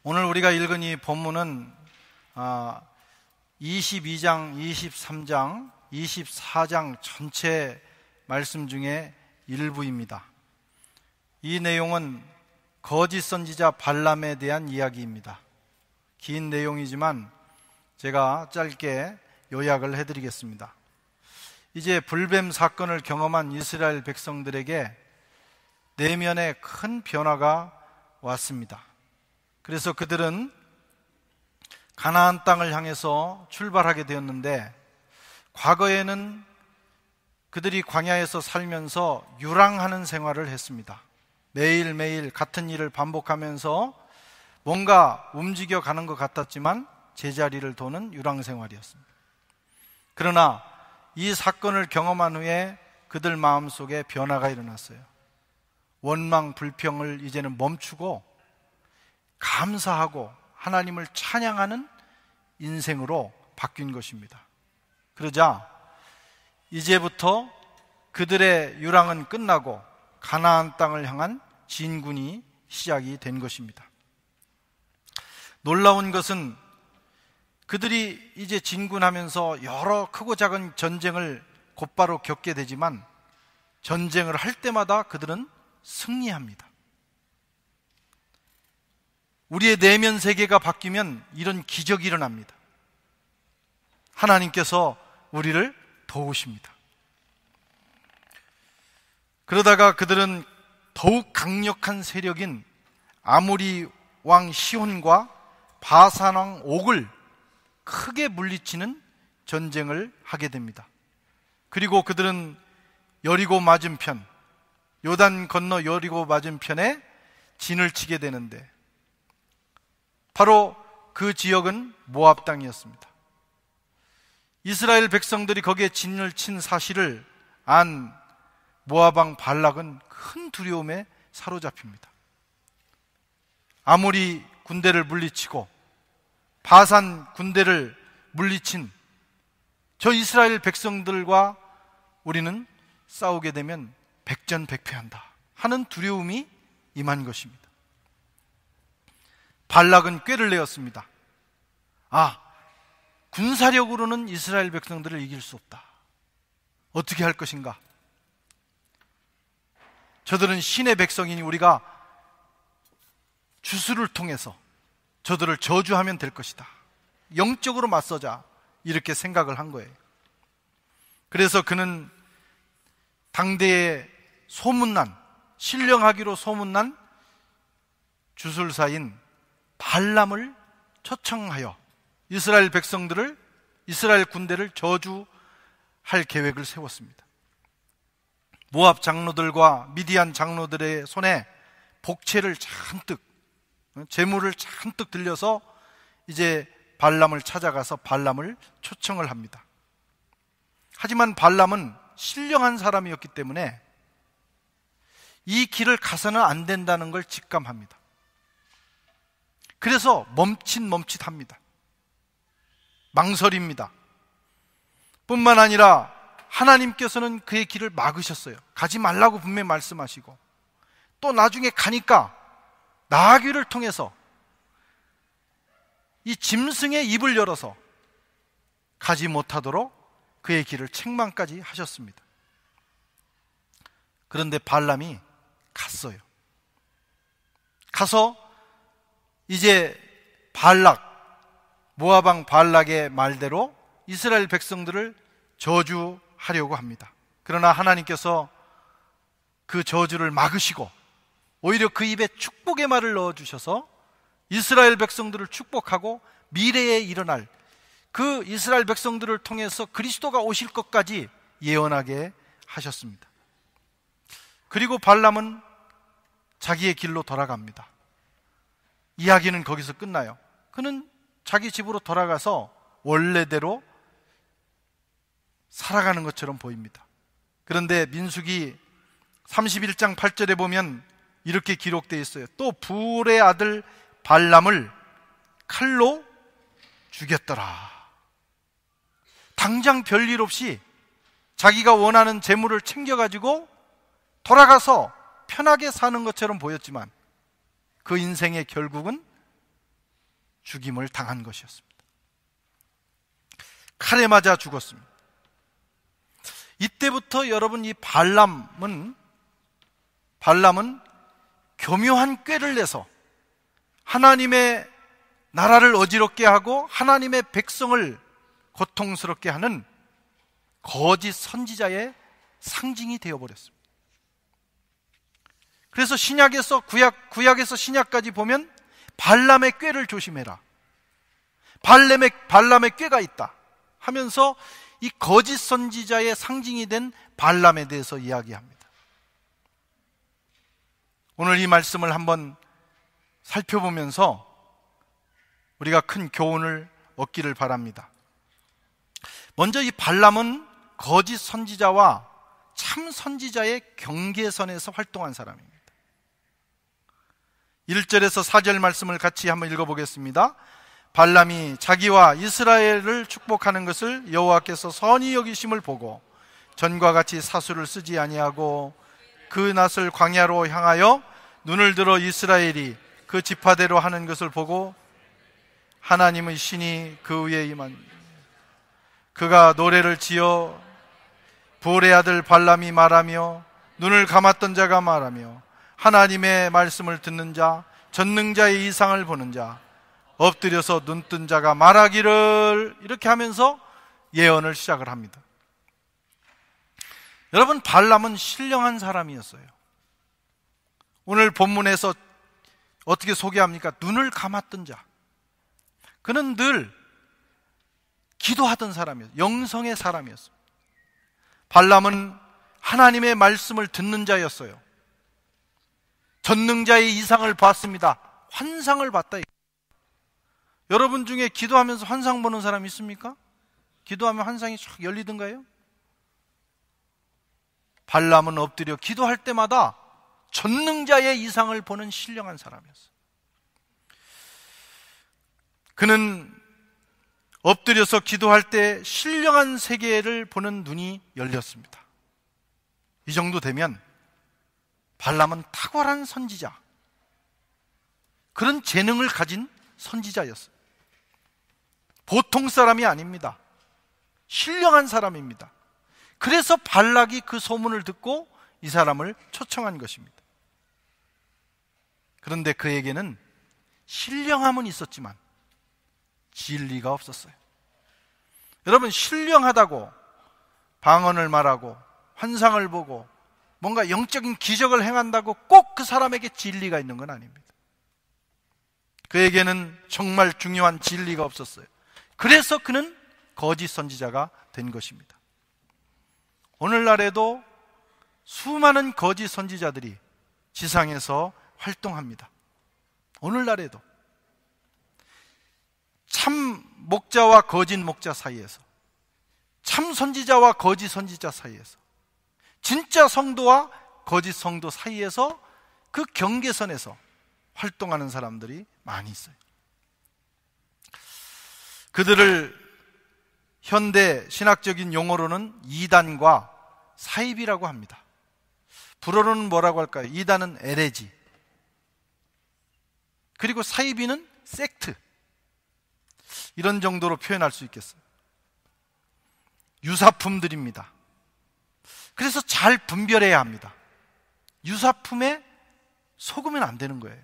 오늘 우리가 읽은 이 본문은 22장, 23장, 24장 전체 말씀 중에 일부입니다. 이 내용은 거짓 선지자 발람에 대한 이야기입니다. 긴 내용이지만 제가 짧게 요약을 해드리겠습니다. 이제 불뱀 사건을 경험한 이스라엘 백성들에게 내면에 큰 변화가 왔습니다. 그래서 그들은 가나안 땅을 향해서 출발하게 되었는데, 과거에는 그들이 광야에서 살면서 유랑하는 생활을 했습니다. 매일매일 같은 일을 반복하면서 뭔가 움직여가는 것 같았지만 제자리를 도는 유랑 생활이었습니다. 그러나 이 사건을 경험한 후에 그들 마음속에 변화가 일어났어요. 원망, 불평을 이제는 멈추고 감사하고 하나님을 찬양하는 인생으로 바뀐 것입니다. 그러자 이제부터 그들의 유랑은 끝나고 가나안 땅을 향한 진군이 시작이 된 것입니다. 놀라운 것은 그들이 이제 진군하면서 여러 크고 작은 전쟁을 곧바로 겪게 되지만 전쟁을 할 때마다 그들은 승리합니다. 우리의 내면 세계가 바뀌면 이런 기적이 일어납니다. 하나님께서 우리를 도우십니다. 그러다가 그들은 더욱 강력한 세력인 아모리 왕 시혼과 바산 왕 옥을 크게 물리치는 전쟁을 하게 됩니다. 그리고 그들은 여리고 맞은편, 요단 건너 여리고 맞은편에 진을 치게 되는데, 바로 그 지역은 모압 땅이었습니다. 이스라엘 백성들이 거기에 진을 친 사실을 안 모압 왕 발락은 큰 두려움에 사로잡힙니다. 아모리 군대를 물리치고 바산 군대를 물리친 저 이스라엘 백성들과 우리는 싸우게 되면 백전백패한다 하는 두려움이 임한 것입니다. 발락은 꾀를 내었습니다. 군사력으로는 이스라엘 백성들을 이길 수 없다. 어떻게 할 것인가? 저들은 신의 백성이니 우리가 주술을 통해서 저들을 저주하면 될 것이다. 영적으로 맞서자, 이렇게 생각을 한 거예요. 그래서 그는 당대에 소문난, 신령하기로 소문난 주술사인 발람을 초청하여 이스라엘 백성들을, 이스라엘 군대를 저주할 계획을 세웠습니다. 모압 장로들과 미디안 장로들의 손에 복채를 잔뜩, 재물을 잔뜩 들려서 이제 발람을 찾아가서 발람을 초청을 합니다. 하지만 발람은 신령한 사람이었기 때문에 이 길을 가서는 안 된다는 걸 직감합니다. 그래서 멈칫합니다. 망설입니다. 뿐만 아니라 하나님께서는 그의 길을 막으셨어요. 가지 말라고 분명히 말씀하시고, 또 나중에 가니까 나귀를 통해서 이 짐승의 입을 열어서 가지 못하도록 그의 길을 책망까지 하셨습니다. 그런데 발람이 갔어요. 가서 이제 모압 왕 발락의 말대로 이스라엘 백성들을 저주하려고 합니다. 그러나 하나님께서 그 저주를 막으시고 오히려 그 입에 축복의 말을 넣어주셔서 이스라엘 백성들을 축복하고 미래에 일어날 그 이스라엘 백성들을 통해서 그리스도가 오실 것까지 예언하게 하셨습니다. 그리고 발람은 자기의 길로 돌아갑니다. 이야기는 거기서 끝나요. 그는 자기 집으로 돌아가서 원래대로 살아가는 것처럼 보입니다. 그런데 민수기 31장 8절에 보면 이렇게 기록되어 있어요. 또 부울의 아들 발람을 칼로 죽였더라. 당장 별일 없이 자기가 원하는 재물을 챙겨가지고 돌아가서 편하게 사는 것처럼 보였지만 그 인생의 결국은 죽임을 당한 것이었습니다. 칼에 맞아 죽었습니다. 이때부터 여러분, 이 발람은 교묘한 꾀를 내서 하나님의 나라를 어지럽게 하고 하나님의 백성을 고통스럽게 하는 거짓 선지자의 상징이 되어버렸습니다. 그래서 신약에서 구약에서 신약까지 보면 발람의 꾀를 조심해라, 발람의 꾀가 있다 하면서 이 거짓 선지자의 상징이 된 발람에 대해서 이야기합니다. 오늘 이 말씀을 한번 살펴보면서 우리가 큰 교훈을 얻기를 바랍니다. 먼저 이 발람은 거짓 선지자와 참 선지자의 경계선에서 활동한 사람입니다. 1절에서 4절 말씀을 같이 한번 읽어보겠습니다. 발람이 자기와 이스라엘을 축복하는 것을 여호와께서 선히 여기심을 보고 전과 같이 사수를 쓰지 아니하고 그 낯을 광야로 향하여 눈을 들어 이스라엘이 그 지파대로 하는 것을 보고 하나님의 신이 그 위에 임한, 그가 노래를 지어 부올의 아들 발람이 말하며 눈을 감았던 자가 말하며 하나님의 말씀을 듣는 자, 전능자의 이상을 보는 자, 엎드려서 눈뜬 자가 말하기를, 이렇게 하면서 예언을 시작을 합니다. 여러분, 발람은 신령한 사람이었어요. 오늘 본문에서 어떻게 소개합니까? 눈을 감았던 자. 그는 늘 기도하던 사람이었어요. 영성의 사람이었어요. 발람은 하나님의 말씀을 듣는 자였어요. 전능자의 이상을 봤습니다. 환상을 봤다. 여러분 중에 기도하면서 환상 보는 사람 있습니까? 기도하면 환상이 쫙 열리던가요? 발람은 엎드려 기도할 때마다 전능자의 이상을 보는 신령한 사람이었어요. 그는 엎드려서 기도할 때 신령한 세계를 보는 눈이 열렸습니다. 이 정도 되면 발람은 탁월한 선지자, 그런 재능을 가진 선지자였어요. 보통 사람이 아닙니다. 신령한 사람입니다. 그래서 발락이 그 소문을 듣고 이 사람을 초청한 것입니다. 그런데 그에게는 신령함은 있었지만 진리가 없었어요. 여러분, 신령하다고 방언을 말하고 환상을 보고 뭔가 영적인 기적을 행한다고 꼭 그 사람에게 진리가 있는 건 아닙니다. 그에게는 정말 중요한 진리가 없었어요. 그래서 그는 거짓 선지자가 된 것입니다. 오늘날에도 수많은 거짓 선지자들이 지상에서 활동합니다. 오늘날에도 참 목자와 거짓 목자 사이에서, 참 선지자와 거짓 선지자 사이에서, 진짜 성도와 거짓 성도 사이에서, 그 경계선에서 활동하는 사람들이 많이 있어요. 그들을 현대 신학적인 용어로는 이단과 사입이라고 합니다. 불어로는 뭐라고 할까요? 이단은 에레지, 그리고 사이비는 섹트, 이런 정도로 표현할 수 있겠어요. 유사품들입니다. 그래서 잘 분별해야 합니다. 유사품에 속으면 안 되는 거예요.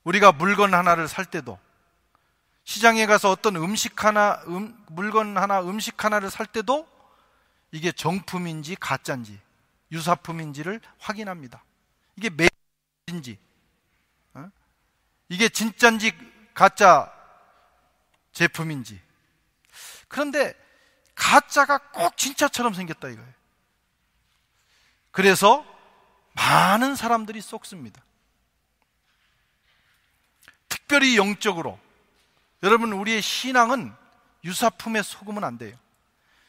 우리가 물건 하나를 살 때도, 시장에 가서 어떤 물건 하나, 음식 하나를 살 때도 이게 정품인지 가짜인지, 유사품인지를 확인합니다. 이게 매인지, 이게 진짜인지 가짜 제품인지. 그런데 가짜가 꼭 진짜처럼 생겼다 이거예요. 그래서 많은 사람들이 속습니다. 특별히 영적으로, 여러분, 우리의 신앙은 유사품에 속으면 안 돼요.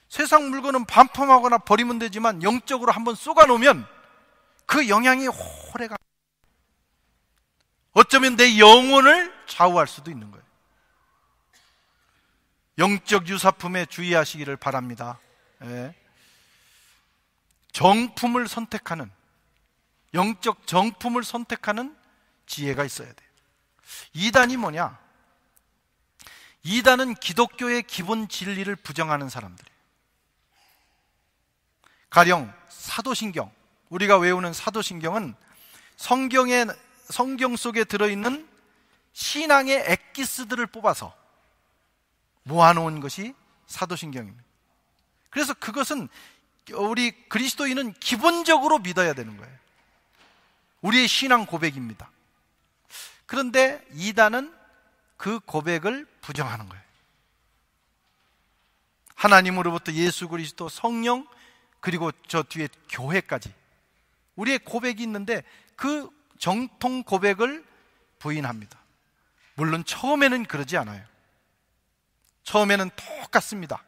세상 물건은 반품하거나 버리면 되지만 영적으로 한번 쏘아놓으면 그 영향이 오래가, 어쩌면 내 영혼을 좌우할 수도 있는 거예요. 영적 유사품에 주의하시기를 바랍니다. 예. 정품을 선택하는, 영적 정품을 선택하는 지혜가 있어야 돼요. 이단이 뭐냐? 이단은 기독교의 기본 진리를 부정하는 사람들이에요. 가령 사도신경, 우리가 외우는 사도신경은 성경 속에 들어있는 신앙의 엑기스들을 뽑아서 모아놓은 것이 사도신경입니다. 그래서 그것은 우리 그리스도인은 기본적으로 믿어야 되는 거예요. 우리의 신앙 고백입니다. 그런데 이단은 그 고백을 부정하는 거예요. 하나님으로부터 예수 그리스도, 성령, 그리고 저 뒤에 교회까지 우리의 고백이 있는데 그 정통 고백을 부인합니다. 물론 처음에는 그러지 않아요. 처음에는 똑같습니다.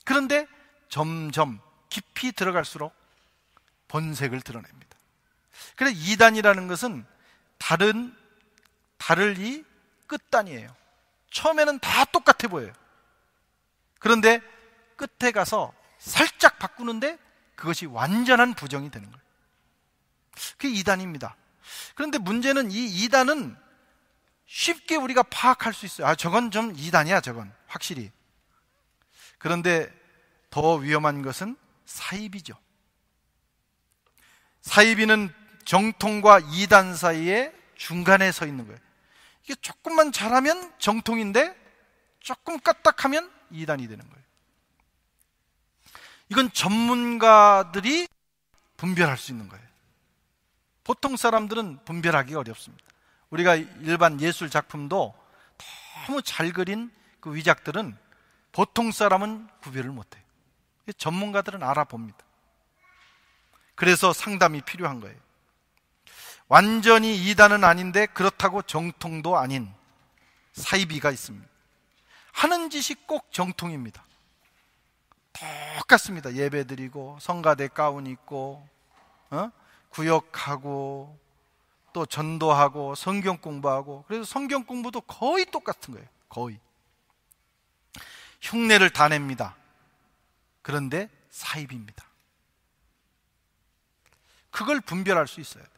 그런데 점점 깊이 들어갈수록 본색을 드러냅니다. 그래서 이단이라는 것은 다를 끝단이에요. 처음에는 다 똑같아 보여요. 그런데 끝에 가서 살짝 바꾸는데 그것이 완전한 부정이 되는 거예요. 그게 이단입니다. 그런데 문제는 이 이단은 쉽게 우리가 파악할 수 있어요. 저건 좀 이단이야, 저건 확실히. 그런데 더 위험한 것은 사이비죠. 사이비는 정통과 이단 사이에 중간에 서 있는 거예요. 이게 조금만 잘하면 정통인데 조금 까딱하면 이단이 되는 거예요. 이건 전문가들이 분별할 수 있는 거예요. 보통 사람들은 분별하기가 어렵습니다. 우리가 일반 예술 작품도 너무 잘 그린 그 위작들은 보통 사람은 구별을 못해요. 전문가들은 알아봅니다. 그래서 상담이 필요한 거예요. 완전히 이단은 아닌데 그렇다고 정통도 아닌 사이비가 있습니다. 하는 짓이 꼭 정통입니다. 똑같습니다. 예배드리고 성가대 가운 입고 구역하고 또 전도하고 성경 공부하고, 그래서 성경 공부도 거의 똑같은 거예요. 거의 흉내를 다 냅니다. 그런데 사입입니다. 그걸 분별할 수 있어야 돼요.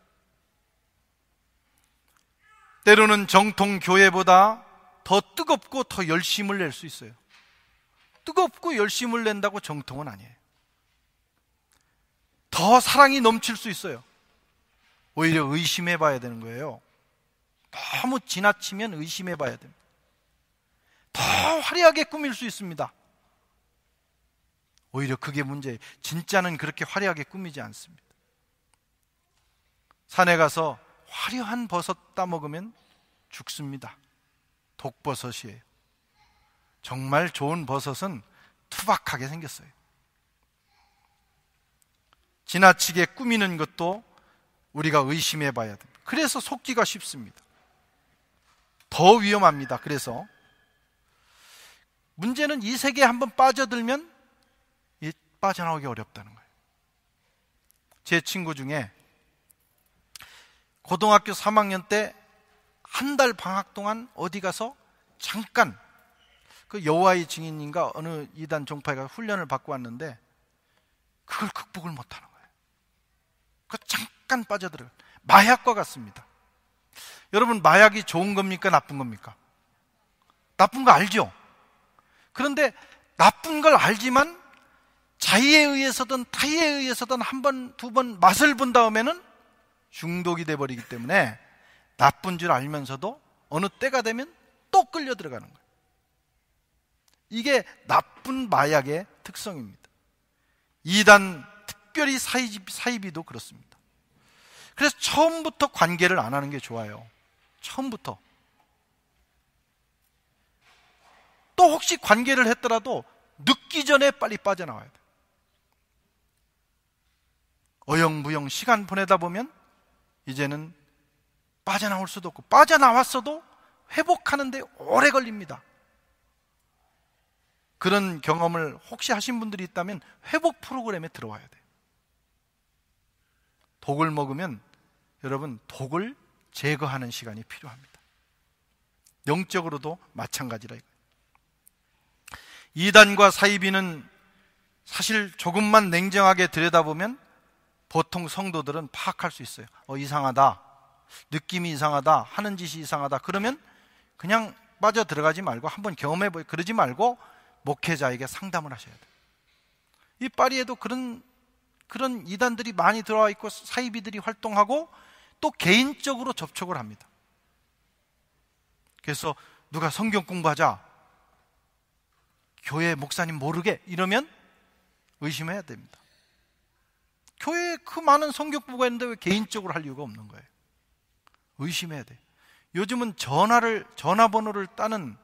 때로는 정통 교회보다 더 뜨겁고 더 열심을 낼 수 있어요. 뜨겁고 열심을 낸다고 정통은 아니에요. 더 사랑이 넘칠 수 있어요. 오히려 의심해 봐야 되는 거예요. 너무 지나치면 의심해 봐야 됩니다. 더 화려하게 꾸밀 수 있습니다. 오히려 그게 문제예요. 진짜는 그렇게 화려하게 꾸미지 않습니다. 산에 가서 화려한 버섯 따먹으면 죽습니다. 독버섯이에요. 정말 좋은 버섯은 투박하게 생겼어요. 지나치게 꾸미는 것도 우리가 의심해 봐야 됩니다. 그래서 속기가 쉽습니다. 더 위험합니다. 그래서 문제는 이 세계에 한번 빠져들면 빠져나오기 어렵다는 거예요. 제 친구 중에 고등학교 3학년 때 한 달 방학 동안 어디 가서 잠깐 그 여호와의 증인인가 어느 이단 종파가 훈련을 받고 왔는데 그걸 극복을 못하는 거예요. 그 잠깐 빠져들어요. 마약과 같습니다. 여러분, 마약이 좋은 겁니까? 나쁜 겁니까? 나쁜 거 알죠? 그런데 나쁜 걸 알지만 자의에 의해서든 타의에 의해서든 한 번, 두 번 맛을 본 다음에는 중독이 돼버리기 때문에 나쁜 줄 알면서도 어느 때가 되면 또 끌려 들어가는 거예요. 이게 나쁜 마약의 특성입니다. 이단, 특별히 사이비도 그렇습니다. 그래서 처음부터 관계를 안 하는 게 좋아요. 처음부터. 또 혹시 관계를 했더라도 늦기 전에 빨리 빠져나와야 돼요. 어영부영 시간 보내다 보면 이제는 빠져나올 수도 없고, 빠져나왔어도 회복하는데 오래 걸립니다. 그런 경험을 혹시 하신 분들이 있다면 회복 프로그램에 들어와야 돼요. 독을 먹으면 여러분, 독을 제거하는 시간이 필요합니다. 영적으로도 마찬가지라 이거예요. 이단과 사이비는 사실 조금만 냉정하게 들여다보면 보통 성도들은 파악할 수 있어요. 이상하다, 느낌이 이상하다, 하는 짓이 이상하다. 그러면 그냥 빠져 들어가지 말고 한번 경험해보고 그러지 말고 목회자에게 상담을 하셔야 돼요. 이 파리에도 그런 이단들이 많이 들어와 있고 사이비들이 활동하고 또 개인적으로 접촉을 합니다. 그래서 누가 성경 공부하자, 교회 목사님 모르게 이러면 의심해야 됩니다. 교회에 그 많은 성경 공부가 있는데 왜 개인적으로 할 이유가 없는 거예요? 의심해야 돼요. 요즘은 전화번호를 따는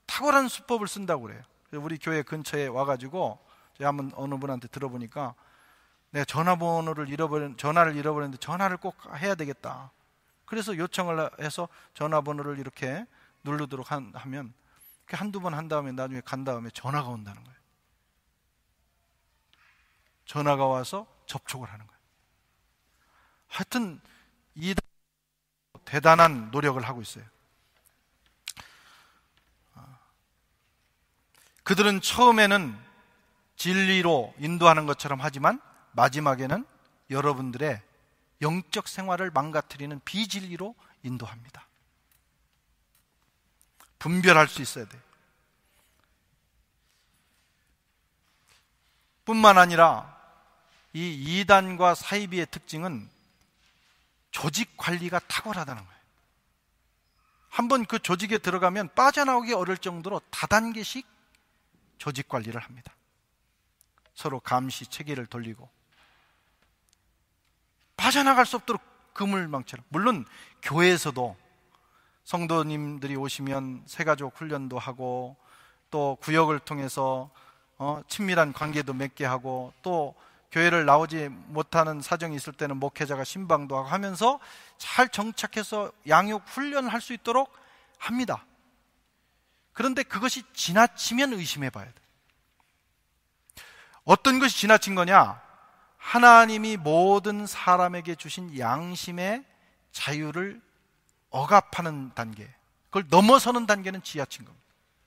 탁월한 수법을 쓴다고 그래요. 그래서 우리 교회 근처에 와가지고 제가 한번 어느 분한테 들어보니까 내가 전화를 잃어버렸는데 전화를 꼭 해야 되겠다. 그래서 요청을 해서 전화번호를 이렇게 누르도록 하면 한두 번 한 다음에 나중에 간 다음에 전화가 온다는 거예요. 전화가 와서 접촉을 하는 거예요. 하여튼 대단한 노력을 하고 있어요. 그들은 처음에는 진리로 인도하는 것처럼 하지만 마지막에는 여러분들의 영적 생활을 망가뜨리는 비진리로 인도합니다. 분별할 수 있어야 돼요. 뿐만 아니라 이 이단과 사이비의 특징은 조직 관리가 탁월하다는 거예요. 한번 그 조직에 들어가면 빠져나오기 어려울 정도로 다단계식 조직 관리를 합니다. 서로 감시 체계를 돌리고 빠져나갈 수 없도록 그물망처럼. 물론 교회에서도 성도님들이 오시면 새가족 훈련도 하고 또 구역을 통해서 친밀한 관계도 맺게 하고 또 교회를 나오지 못하는 사정이 있을 때는 목회자가 신방도 하고 하면서 잘 정착해서 양육 훈련을 할 수 있도록 합니다. 그런데 그것이 지나치면 의심해 봐야 돼요. 어떤 것이 지나친 거냐? 하나님이 모든 사람에게 주신 양심의 자유를 억압하는 단계, 그걸 넘어서는 단계는 지나친 겁니다.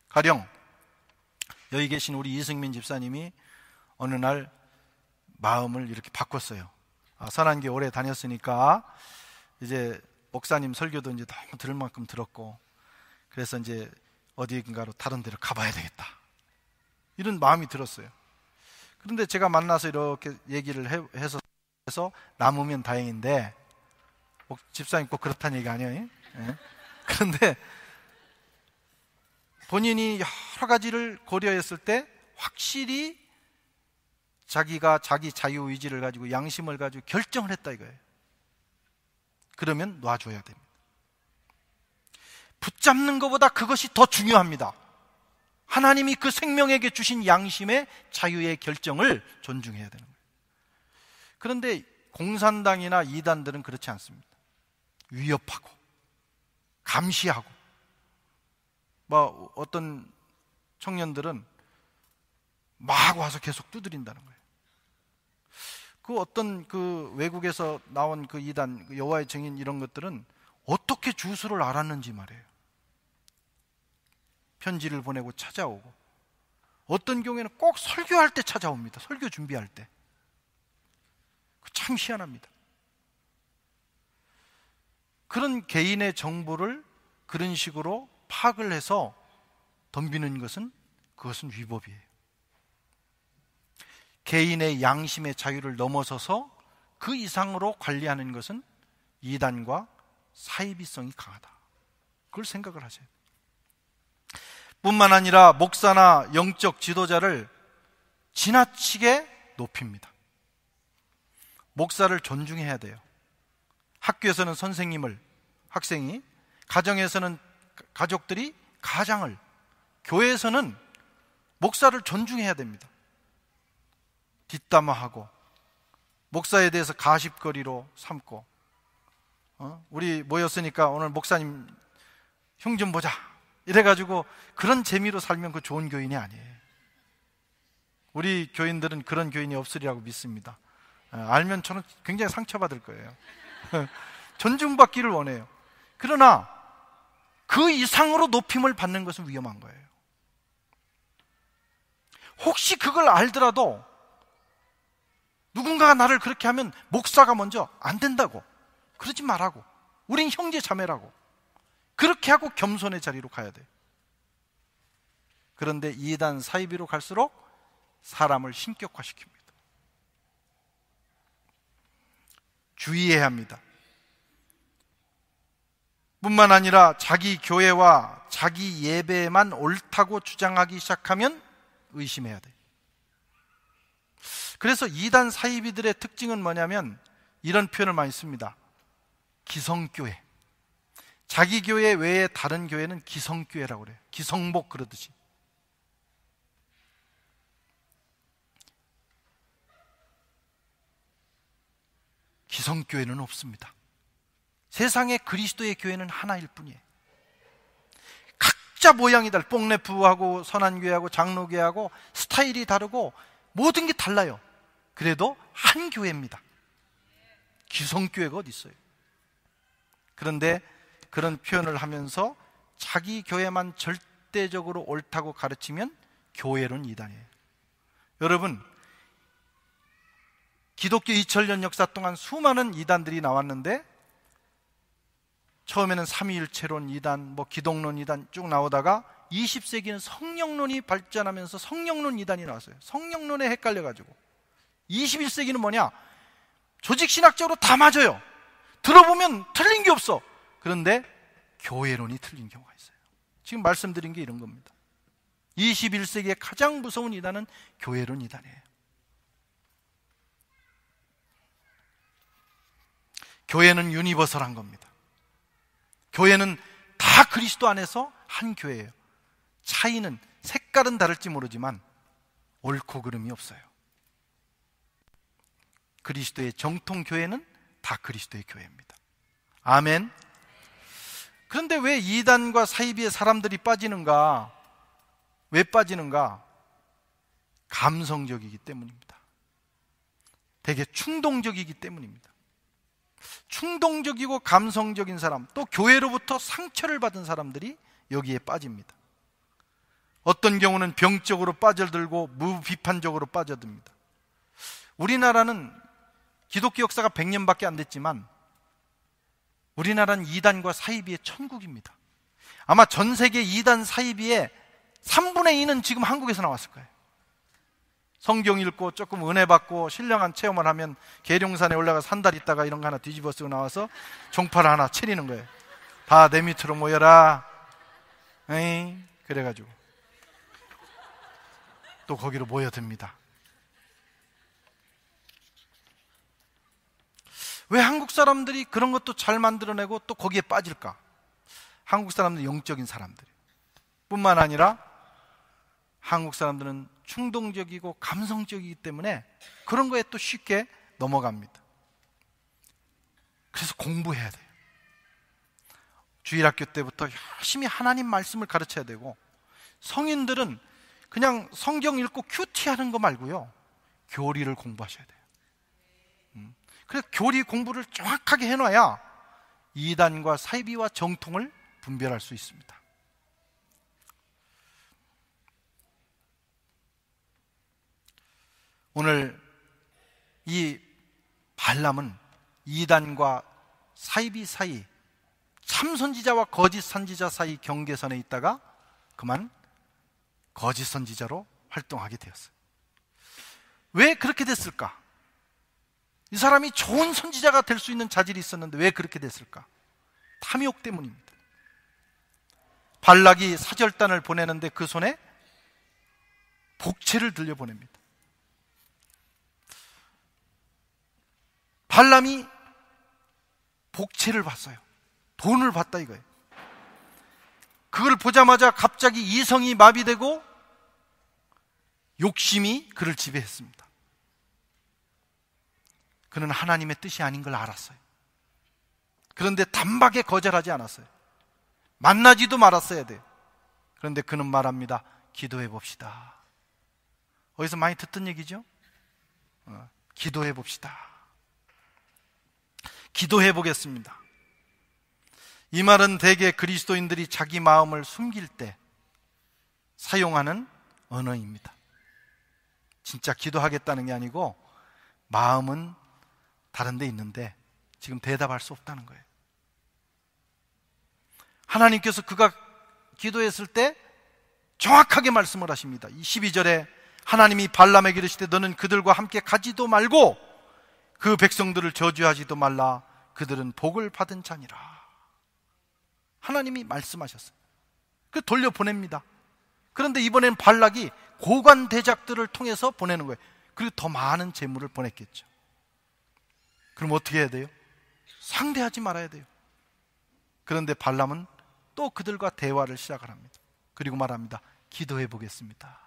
가령 여기 계신 우리 이승민 집사님이 어느 날 마음을 이렇게 바꿨어요. 선한교회 오래 다녔으니까 이제 목사님 설교도 이제 너무 들을 만큼 들었고 그래서 이제 어디인가로 다른 데로 가봐야 되겠다, 이런 마음이 들었어요. 그런데 제가 만나서 이렇게 얘기를 해서 남으면 다행인데 집사님 꼭 그렇다는 얘기 아니에요? 네. 그런데 본인이 여러 가지를 고려했을 때 확실히 자기가 자기 자유의지를 가지고 양심을 가지고 결정을 했다 이거예요. 그러면 놔줘야 됩니다. 붙잡는 것보다 그것이 더 중요합니다. 하나님이 그 생명에게 주신 양심의 자유의 결정을 존중해야 되는 거예요. 그런데 공산당이나 이단들은 그렇지 않습니다. 위협하고 감시하고 어떤 청년들은 막 와서 계속 두드린다는 거예요. 그 어떤 그 외국에서 나온 그 이단, 그 여호와의 증인 이런 것들은 어떻게 주소를 알았는지 말이에요. 편지를 보내고 찾아오고 어떤 경우에는 꼭 설교할 때 찾아옵니다. 설교 준비할 때. 참 희한합니다. 그런 개인의 정보를 그런 식으로 파악을 해서 덤비는 것은 그것은 위법이에요. 개인의 양심의 자유를 넘어서서 그 이상으로 관리하는 것은 이단과 사이비성이 강하다. 그걸 생각을 하세요. 뿐만 아니라 목사나 영적 지도자를 지나치게 높입니다. 목사를 존중해야 돼요. 학교에서는 선생님을, 학생이, 가정에서는 가족들이 가장을, 교회에서는 목사를 존중해야 됩니다. 뒷담화하고 목사에 대해서 가십거리로 삼고 우리 모였으니까 오늘 목사님 흉 좀 보자 이래가지고 그런 재미로 살면 그 좋은 교인이 아니에요. 우리 교인들은 그런 교인이 없으리라고 믿습니다. 알면 저는 굉장히 상처받을 거예요. 존중받기를 원해요. 그러나 그 이상으로 높임을 받는 것은 위험한 거예요. 혹시 그걸 알더라도 누군가가 나를 그렇게 하면 목사가 먼저 안 된다고 그러지 말라고, 우린 형제 자매라고 그렇게 하고 겸손의 자리로 가야 돼요. 그런데 이단 사이비로 갈수록 사람을 신격화시킵니다. 주의해야 합니다. 뿐만 아니라 자기 교회와 자기 예배만 옳다고 주장하기 시작하면 의심해야 돼요. 그래서 이단 사이비들의 특징은 뭐냐면 이런 표현을 많이 씁니다. 기성교회. 자기 교회 외에 다른 교회는 기성교회라고 그래요. 기성복 그러듯이. 기성교회는 없습니다. 세상에 그리스도의 교회는 하나일 뿐이에요. 각자 모양이 달라. 뽕레프하고 선한교회하고 장로교회하고 스타일이 다르고 모든 게 달라요. 그래도 한 교회입니다. 기성교회가 어디 있어요? 그런데 그런 표현을 하면서 자기 교회만 절대적으로 옳다고 가르치면 교회론 이단이에요. 여러분, 기독교 2000년 역사 동안 수많은 이단들이 나왔는데 처음에는 삼위일체론 이단, 기독론 이단 쭉 나오다가 20세기는 성령론이 발전하면서 성령론 이단이 나왔어요. 성령론에 헷갈려가지고 21세기는 뭐냐? 조직신학적으로 다 맞아요. 들어보면 틀린 게 없어. 그런데 교회론이 틀린 경우가 있어요. 지금 말씀드린 게 이런 겁니다. 21세기의 가장 무서운 이단은 교회론 이단이에요. 교회는 유니버설한 겁니다. 교회는 다 그리스도 안에서 한 교회예요. 차이는 색깔은 다를지 모르지만 옳고 그름이 없어요. 그리스도의 정통 교회는 다 그리스도의 교회입니다. 아멘. 그런데 왜 이단과 사이비의 사람들이 빠지는가? 왜 빠지는가? 감성적이기 때문입니다. 되게 충동적이기 때문입니다. 충동적이고 감성적인 사람, 또 교회로부터 상처를 받은 사람들이 여기에 빠집니다. 어떤 경우는 병적으로 빠져들고 무비판적으로 빠져듭니다. 우리나라는 기독교 역사가 100년밖에 안 됐지만 우리나라는 이단과 사이비의 천국입니다. 아마 전 세계 이단 사이비의 3분의 2는 지금 한국에서 나왔을 거예요. 성경 읽고 조금 은혜 받고 신령한 체험을 하면 계룡산에 올라가서 한 달 있다가 이런 거 하나 뒤집어 쓰고 나와서 종파를 하나 차리는 거예요. 다 내 밑으로 모여라. 에이, 그래가지고 또 거기로 모여듭니다. 왜 한국 사람들이 그런 것도 잘 만들어내고 또 거기에 빠질까? 한국 사람들은 영적인 사람들 뿐만 아니라 한국 사람들은 충동적이고 감성적이기 때문에 그런 거에 또 쉽게 넘어갑니다. 그래서 공부해야 돼요. 주일학교 때부터 열심히 하나님 말씀을 가르쳐야 되고, 성인들은 그냥 성경 읽고 큐티하는 거 말고요, 교리를 공부하셔야 돼요. 그래서 교리 공부를 정확하게 해놔야 이단과 사이비와 정통을 분별할 수 있습니다. 오늘 이 발람은 이단과 사이비 사이, 참 선지자와 거짓 선지자 사이 경계선에 있다가 그만 거짓 선지자로 활동하게 되었어요. 왜 그렇게 됐을까? 이 사람이 좋은 선지자가 될 수 있는 자질이 있었는데 왜 그렇게 됐을까? 탐욕 때문입니다. 발락이 사절단을 보내는데 그 손에 복채를 들려보냅니다. 발람이 복채를 봤어요. 돈을 봤다 이거예요. 그걸 보자마자 갑자기 이성이 마비되고 욕심이 그를 지배했습니다. 그는 하나님의 뜻이 아닌 걸 알았어요. 그런데 단박에 거절하지 않았어요. 만나지도 말았어야 돼요. 그런데 그는 말합니다. 기도해 봅시다. 어디서 많이 듣던 얘기죠? 기도해 봅시다. 기도해 보겠습니다. 이 말은 대개 그리스도인들이 자기 마음을 숨길 때 사용하는 언어입니다. 진짜 기도하겠다는 게 아니고 마음은 다른 데 있는데 지금 대답할 수 없다는 거예요. 하나님께서 그가 기도했을 때 정확하게 말씀을 하십니다. 이 12절에 하나님이 발람에게 이르시되 너는 그들과 함께 가지도 말고 그 백성들을 저주하지도 말라. 그들은 복을 받은 자니라. 하나님이 말씀하셨어요. 그 돌려보냅니다. 그런데 이번엔 발락이 고관 대작들을 통해서 보내는 거예요. 그리고 더 많은 재물을 보냈겠죠. 그럼 어떻게 해야 돼요? 상대하지 말아야 돼요. 그런데 발람은 또 그들과 대화를 시작을 합니다. 그리고 말합니다. 기도해 보겠습니다.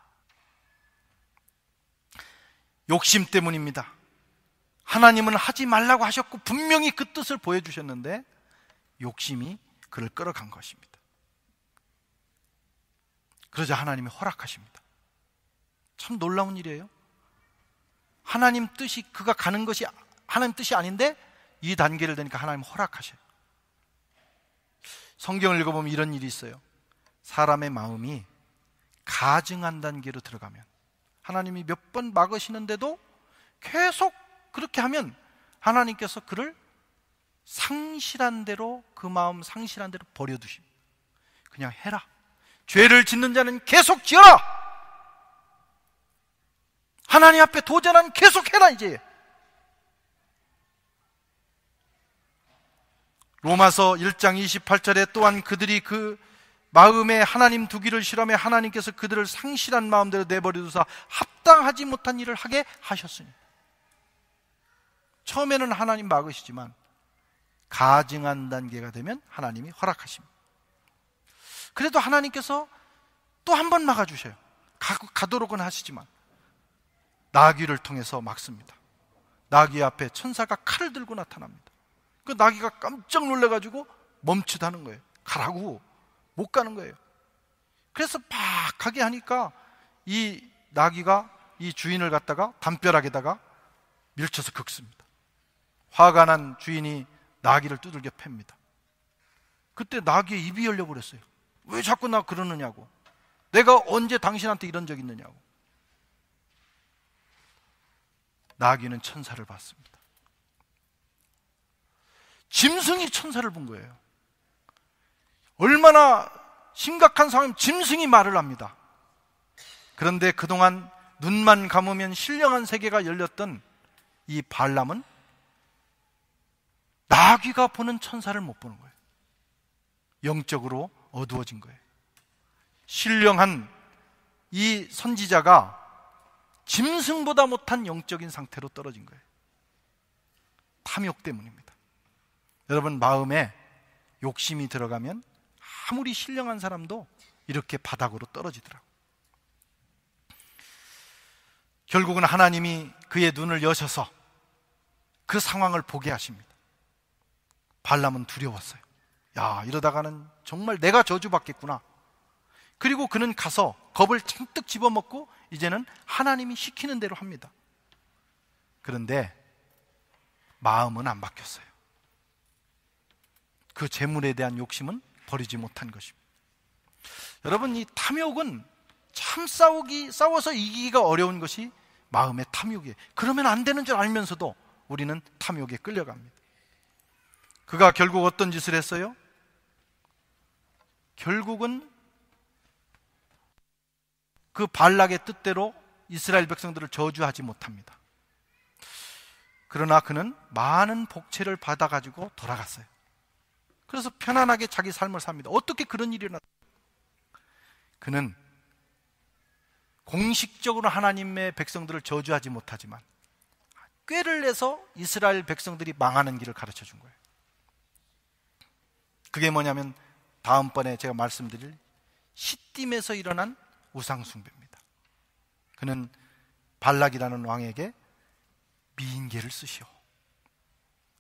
욕심 때문입니다. 하나님은 하지 말라고 하셨고 분명히 그 뜻을 보여주셨는데 욕심이 그를 끌어간 것입니다. 그러자 하나님이 허락하십니다. 참 놀라운 일이에요. 하나님 뜻이, 그가 가는 것이 하나님 뜻이 아닌데 이 단계를 되니까 하나님 허락하셔요. 성경을 읽어보면 이런 일이 있어요. 사람의 마음이 가증한 단계로 들어가면, 하나님이 몇 번 막으시는데도 계속 그렇게 하면 하나님께서 그를 상실한 대로, 그 마음 상실한 대로 버려두십니다. 그냥 해라. 죄를 짓는 자는 계속 지어라. 하나님 앞에 도전한 계속 해라. 이제 로마서 1장 28절에 또한 그들이 그 마음에 하나님 두기를 싫어하며 하나님께서 그들을 상실한 마음대로 내버려두사 합당하지 못한 일을 하게 하셨으니. 처음에는 하나님 막으시지만 가증한 단계가 되면 하나님이 허락하십니다. 그래도 하나님께서 또 한 번 막아주셔요. 가도록은 하시지만 나귀를 통해서 막습니다. 나귀 앞에 천사가 칼을 들고 나타납니다. 그 나귀가 깜짝 놀라가지고 멈추다는 거예요. 가라고. 못 가는 거예요. 그래서 박하게 하니까 이 나귀가 이 주인을 갖다가 담벼락에다가 밀쳐서 긁습니다. 화가 난 주인이 나귀를 두들겨 팹니다. 그때 나귀의 입이 열려버렸어요. 왜 자꾸 나 그러느냐고. 내가 언제 당신한테 이런 적 있느냐고. 나귀는 천사를 봤습니다. 짐승이 천사를 본 거예요. 얼마나 심각한 상황이면 짐승이 말을 합니다. 그런데 그동안 눈만 감으면 신령한 세계가 열렸던 이 발람은 나귀가 보는 천사를 못 보는 거예요. 영적으로 어두워진 거예요. 신령한 이 선지자가 짐승보다 못한 영적인 상태로 떨어진 거예요. 탐욕 때문입니다. 여러분, 마음에 욕심이 들어가면 아무리 신령한 사람도 이렇게 바닥으로 떨어지더라고요. 결국은 하나님이 그의 눈을 여셔서 그 상황을 보게 하십니다. 발람은 두려웠어요. 야, 이러다가는 정말 내가 저주받겠구나. 그리고 그는 가서 겁을 잔뜩 집어먹고 이제는 하나님이 시키는 대로 합니다. 그런데 마음은 안 바뀌었어요. 그 재물에 대한 욕심은 버리지 못한 것입니다. 여러분, 이 탐욕은 참 싸워서 이기기가 어려운 것이 마음의 탐욕이에요. 그러면 안 되는 줄 알면서도 우리는 탐욕에 끌려갑니다. 그가 결국 어떤 짓을 했어요? 결국은 그 발락의 뜻대로 이스라엘 백성들을 저주하지 못합니다. 그러나 그는 많은 복채를 받아가지고 돌아갔어요. 그래서 편안하게 자기 삶을 삽니다. 어떻게 그런 일이 일어났어요? 그는 공식적으로 하나님의 백성들을 저주하지 못하지만 꾀를 내서 이스라엘 백성들이 망하는 길을 가르쳐 준 거예요. 그게 뭐냐면 다음번에 제가 말씀드릴 시딤에서 일어난 우상숭배입니다. 그는 발락이라는 왕에게 미인계를 쓰시오.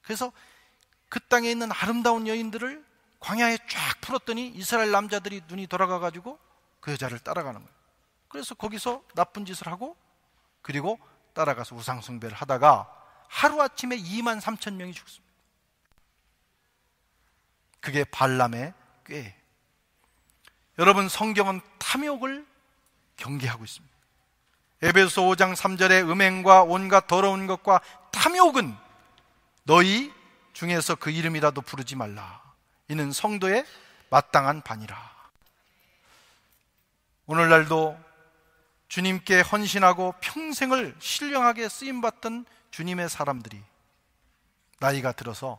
그래서 그 땅에 있는 아름다운 여인들을 광야에 쫙 풀었더니 이스라엘 남자들이 눈이 돌아가가지고 그 여자를 따라가는 거예요. 그래서 거기서 나쁜 짓을 하고 그리고 따라가서 우상숭배를 하다가 하루아침에 23,000명이 죽습니다. 그게 발람의 꾀예요. 여러분, 성경은 탐욕을 경계하고 있습니다. 에베소서 5장 3절에 음행과 온갖 더러운 것과 탐욕은 너희 중에서 그 이름이라도 부르지 말라. 이는 성도의 마땅한 반이라. 오늘날도 주님께 헌신하고 평생을 신령하게 쓰임받던 주님의 사람들이 나이가 들어서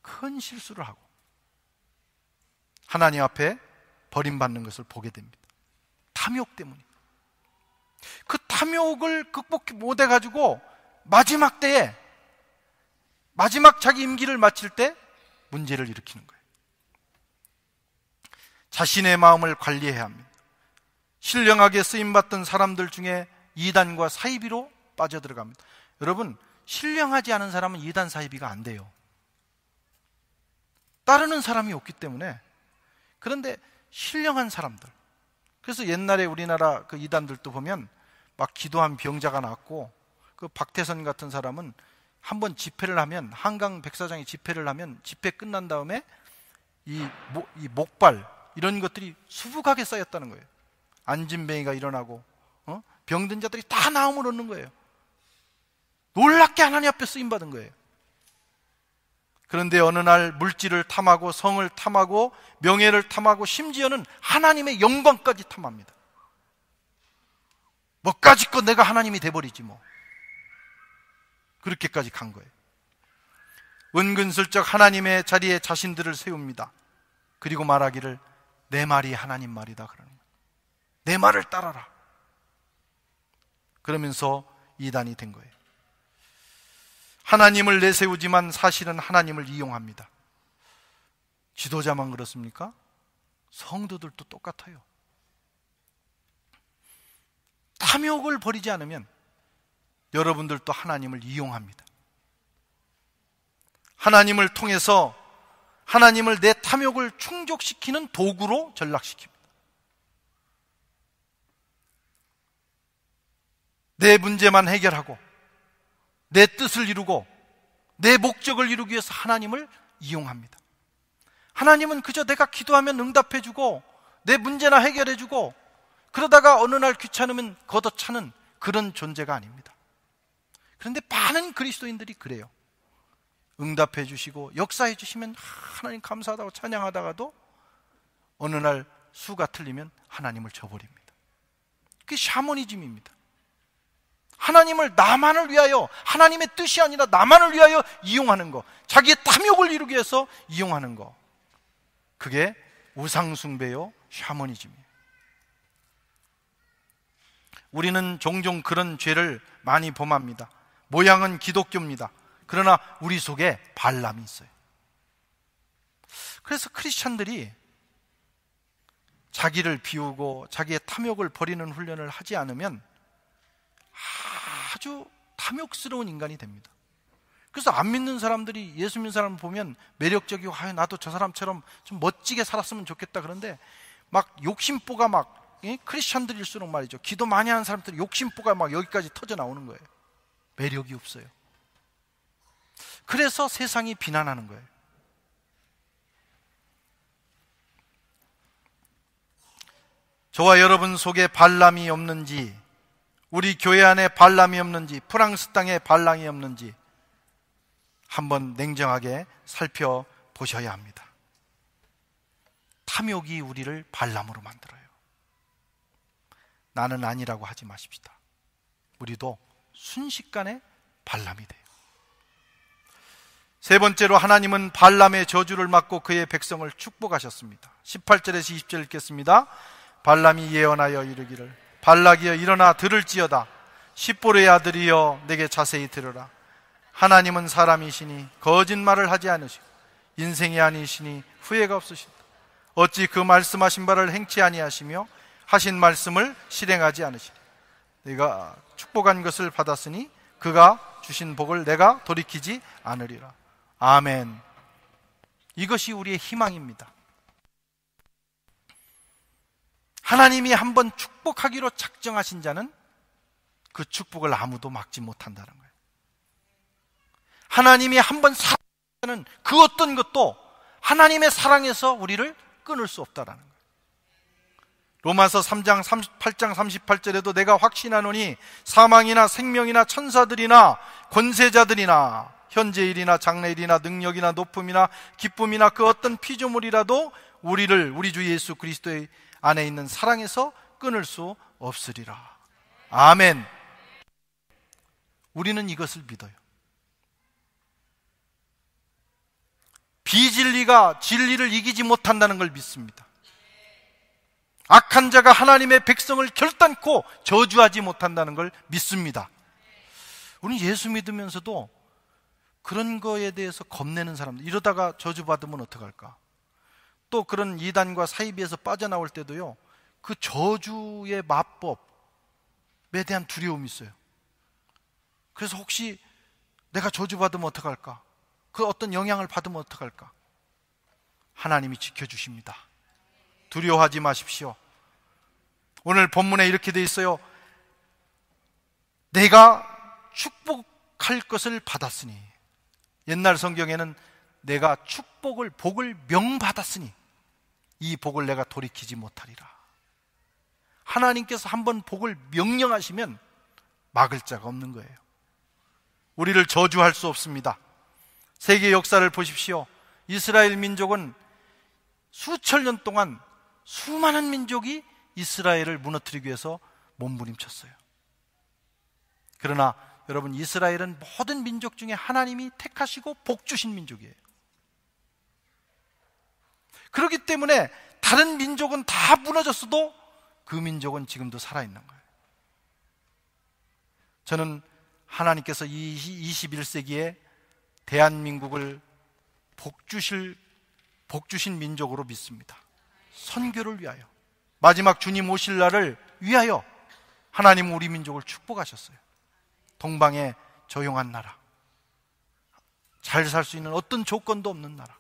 큰 실수를 하고 하나님 앞에 버림받는 것을 보게 됩니다. 탐욕 때문에. 그 탐욕을 극복 못해가지고 마지막 때에, 마지막 자기 임기를 마칠 때 문제를 일으키는 거예요. 자신의 마음을 관리해야 합니다. 신령하게 쓰임받던 사람들 중에 이단과 사이비로 빠져들어갑니다. 여러분, 신령하지 않은 사람은 이단 사이비가 안 돼요. 따르는 사람이 없기 때문에. 그런데 신령한 사람들, 그래서 옛날에 우리나라 그 이단들도 보면 막 기도한 병자가 났고, 그 박태선 같은 사람은 한번 집회를 하면, 한강 백사장에 집회를 하면 집회 끝난 다음에 이 목발 이런 것들이 수북하게 쌓였다는 거예요. 안진뱅이가 일어나고 병든 자들이 다 나음을 얻는 거예요. 놀랍게 하나님 앞에 쓰임받은 거예요. 그런데 어느 날 물질을 탐하고 성을 탐하고 명예를 탐하고 심지어는 하나님의 영광까지 탐합니다. 뭐까짓 내가 하나님이 돼버리지 뭐. 그렇게까지 간 거예요. 은근슬쩍 하나님의 자리에 자신들을 세웁니다. 그리고 말하기를 내 말이 하나님 말이다 그러는 거예요. 내 말을 따라라. 그러면서 이단이 된 거예요. 하나님을 내세우지만 사실은 하나님을 이용합니다. 지도자만 그렇습니까? 성도들도 똑같아요. 탐욕을 버리지 않으면 여러분들도 하나님을 이용합니다. 하나님을 통해서 하나님을 내 탐욕을 충족시키는 도구로 전락시킵니다. 내 문제만 해결하고 내 뜻을 이루고 내 목적을 이루기 위해서 하나님을 이용합니다. 하나님은 그저 내가 기도하면 응답해주고 내 문제나 해결해주고 그러다가 어느 날 귀찮으면 걷어차는 그런 존재가 아닙니다. 그런데 많은 그리스도인들이 그래요. 응답해 주시고 역사해 주시면 하나님 감사하다고 찬양하다가도 어느 날 수가 틀리면 하나님을 저버립니다. 그게 샤머니즘입니다. 하나님을 나만을 위하여, 하나님의 뜻이 아니라 나만을 위하여 이용하는 거, 자기의 탐욕을 이루기 위해서 이용하는 거, 그게 우상숭배요 샤머니즘이에요. 우리는 종종 그런 죄를 많이 범합니다. 모양은 기독교입니다. 그러나 우리 속에 발람이 있어요. 그래서 크리스찬들이 자기를 비우고 자기의 탐욕을 버리는 훈련을 하지 않으면 아주 탐욕스러운 인간이 됩니다. 그래서 안 믿는 사람들이 예수 믿는 사람을 보면 매력적이고 나도 저 사람처럼 좀 멋지게 살았으면 좋겠다. 그런데 막 욕심보가 막 크리스찬들일수록 말이죠, 기도 많이 하는 사람들이 욕심보가 막 여기까지 터져 나오는 거예요. 매력이 없어요. 그래서 세상이 비난하는 거예요. 저와 여러분 속에 발람이 없는지, 우리 교회 안에 발람이 없는지, 프랑스 땅에 발람이 없는지 한번 냉정하게 살펴보셔야 합니다. 탐욕이 우리를 발람으로 만들어요. 나는 아니라고 하지 마십시다. 우리도 순식간에 발람이 돼요. 세 번째로 하나님은 발람의 저주를 막고 그의 백성을 축복하셨습니다. 18절에서 20절 읽겠습니다. 발람이 예언하여 이르기를 발락이여 일어나 들을지어다. 십보르의 아들이여 내게 자세히 들으라. 하나님은 사람이시니 거짓말을 하지 않으시고 인생이 아니시니 후회가 없으시다. 어찌 그 말씀하신 바를 행치 아니하시며 하신 말씀을 실행하지 않으시니 내가 축복한 것을 받았으니 그가 주신 복을 내가 돌이키지 않으리라. 아멘. 이것이 우리의 희망입니다. 하나님이 한번 축복하기로 작정하신 자는 그 축복을 아무도 막지 못한다는 거예요. 하나님이 한번 사랑하는 그 어떤 것도 하나님의 사랑에서 우리를 끊을 수 없다라는 거예요. 로마서 3장 38장 38절에도 내가 확신하노니 사망이나 생명이나 천사들이나 권세자들이나 현재일이나 장래일이나 능력이나 높음이나 기쁨이나 그 어떤 피조물이라도 우리를 우리 주 예수 그리스도의 안에 있는 사랑에서 끊을 수 없으리라. 아멘. 우리는 이것을 믿어요. 비진리가 진리를 이기지 못한다는 걸 믿습니다. 악한 자가 하나님의 백성을 결단코 저주하지 못한다는 걸 믿습니다. 우리는 예수 믿으면서도 그런 거에 대해서 겁내는 사람들, 이러다가 저주받으면 어떡할까? 또 그런 이단과 사이비에서 빠져나올 때도요, 그 저주의 마법에 대한 두려움이 있어요. 그래서 혹시 내가 저주받으면 어떡할까? 그 어떤 영향을 받으면 어떡할까? 하나님이 지켜주십니다. 두려워하지 마십시오. 오늘 본문에 이렇게 돼 있어요. 내가 축복할 것을 받았으니, 옛날 성경에는 내가 복을 명받았으니 이 복을 내가 돌이키지 못하리라. 하나님께서 한번 복을 명령하시면 막을 자가 없는 거예요. 우리를 저주할 수 없습니다. 세계 역사를 보십시오. 이스라엘 민족은 수천 년 동안 수많은 민족이 이스라엘을 무너뜨리기 위해서 몸부림쳤어요. 그러나 여러분, 이스라엘은 모든 민족 중에 하나님이 택하시고 복 주신 민족이에요. 그렇기 때문에 다른 민족은 다 무너졌어도 그 민족은 지금도 살아있는 거예요. 저는 하나님께서 이 21세기에 대한민국을 복 주신 민족으로 믿습니다. 선교를 위하여, 마지막 주님 오실 날을 위하여 하나님은 우리 민족을 축복하셨어요. 동방의 조용한 나라, 잘 살 수 있는 어떤 조건도 없는 나라,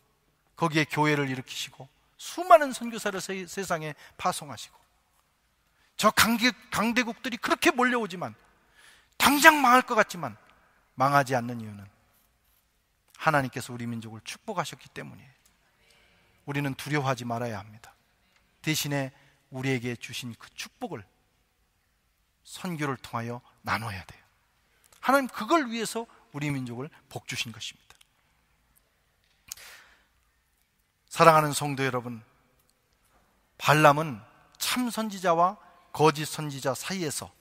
거기에 교회를 일으키시고 수많은 선교사를 세상에 파송하시고, 저 강대국들이 그렇게 몰려오지만, 당장 망할 것 같지만 망하지 않는 이유는 하나님께서 우리 민족을 축복하셨기 때문이에요. 우리는 두려워하지 말아야 합니다. 대신에 우리에게 주신 그 축복을 선교를 통하여 나눠야 돼요. 하나님 그걸 위해서 우리 민족을 복 주신 것입니다. 사랑하는 성도 여러분, 발람은 참 선지자와 거짓 선지자 사이에서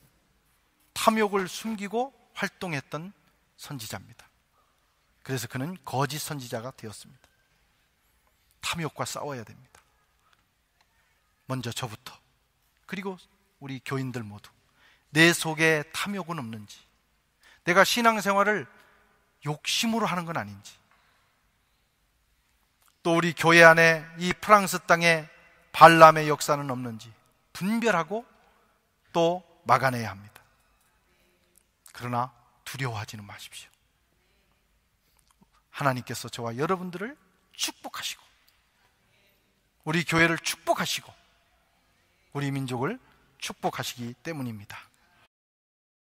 탐욕을 숨기고 활동했던 선지자입니다. 그래서 그는 거짓 선지자가 되었습니다. 탐욕과 싸워야 됩니다. 먼저 저부터, 그리고 우리 교인들 모두 내 속에 탐욕은 없는지, 내가 신앙생활을 욕심으로 하는 건 아닌지, 또 우리 교회 안에 이 프랑스 땅에 발람의 역사는 없는지 분별하고 또 막아내야 합니다. 그러나 두려워하지는 마십시오. 하나님께서 저와 여러분들을 축복하시고, 우리 교회를 축복하시고, 우리 민족을 축복하시기 때문입니다.